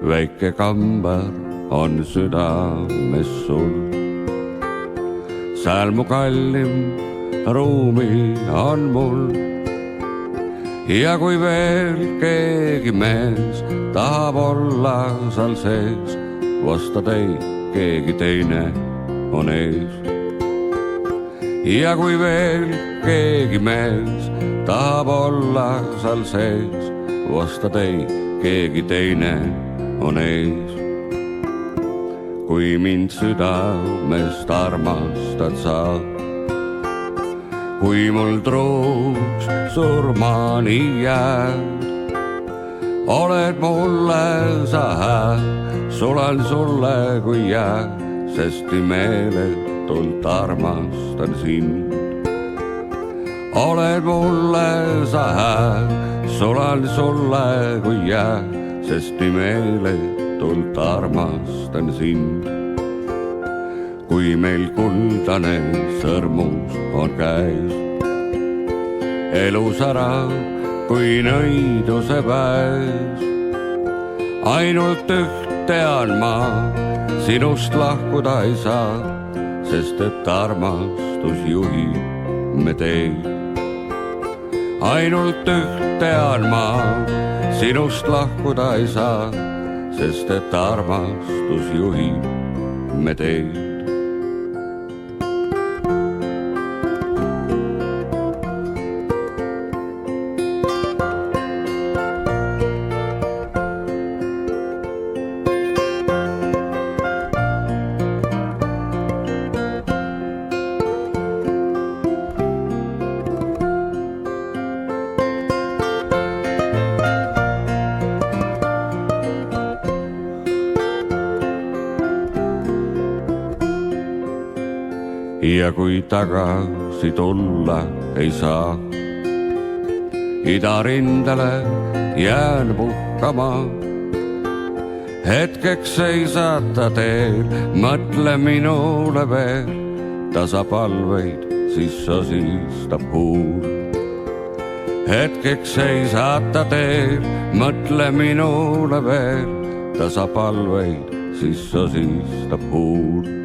väike kamber on südames sul. Seal mu kallim ruumi on mul. Ja kui veel keegi mees tahab olla seal sees, vasta teid keegi teine on ees. Ja kui veel keegi mees tahab olla seal sees, vasta teid keegi teine on ees. Kui mind südamest armastad sa, kui mul truuks surmani jääd, oled mulle sa hää, sulen sulle kui jää, sest nii meeletult armastan sind. Oled mulle sa hää, sulen sulle kui jää, sest nii meeletult armastan sind. Kui meil kuldane sõrmus on käes, elu särab kui nõiduse pääs. Ainult üht tean ma, sinust lahkuda ei saa, sest et armastus juhib me teid. Ainult üht tean ma, sinust lahkuda ei saa, sest et armastus juhib me teid. Ja kui tagasi tulla ei saa, idarindele jään puhkama. Hetkeks seisata teel, mõtle minule veel, ta saab palveid, siis sosistab huul. Hetkeks seisata teel, mõtle minule veel, ta saab palveid, siis sosistab huul.